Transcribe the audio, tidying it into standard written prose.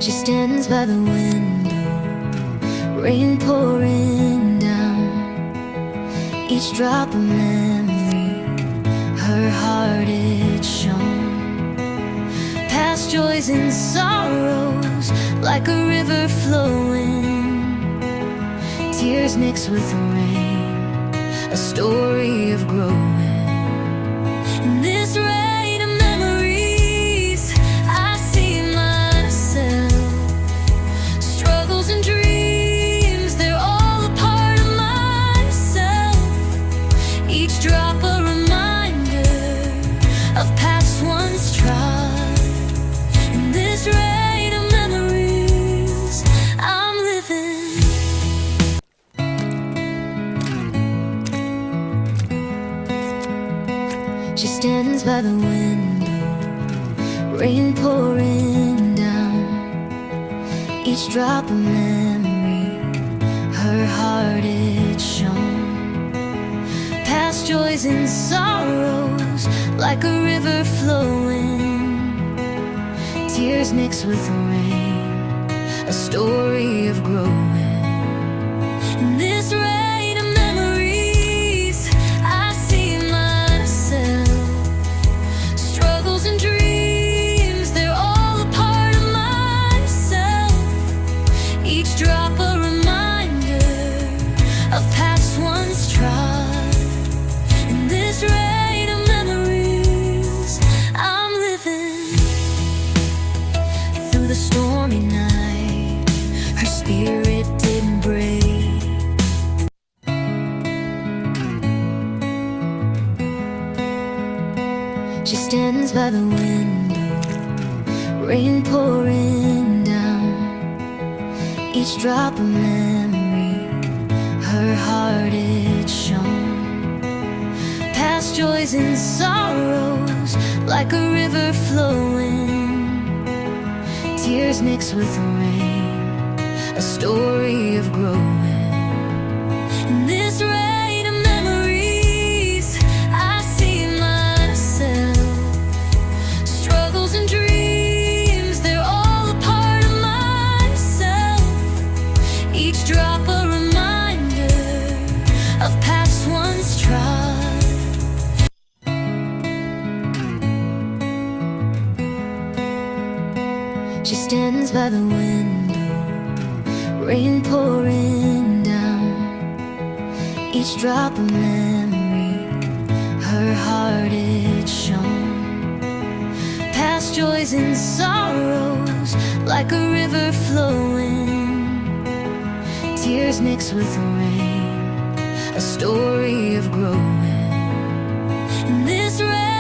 She stands by the window, rain pouring down. Each drop a memory, her heart it shone. Past joys and sorrows, like a river flowing. Tears mixed with rain, a story of growing. In this rain of memories, I see myself. Struggles and dreams, they're all a part of myself. Each drop a reminder of past ones trod. In this rain of memories, I'm living. She stands by the window, rain pouring down. Each drop a memory, her heart it shone. Past joys and sorrows, like a river flowing. Tears mixed with rain, a story of growing. In this rain of memories, I see myself. Struggles and dreams, they're all a part of myself. Each drop a reminder of past ones trod. In this rain of memories, I'm living. Through the stormy night, her spirit didn't break. She stands by the window, rain pouring down. Each drop a memory, her heart it shone. Past joys and sorrows, like a river flowing. Tears mixed with rain, a story of growing. In this rain of memories, I see myself. Struggles and dreams, they're all a part of myself. Each drop a reminder of past ones trod. She stands by the window, rain pouring down. Each drop a memory, her heart it shone. Past joys and sorrows, like a river flowing. Tears mixed with rain, a story of growing. In this rain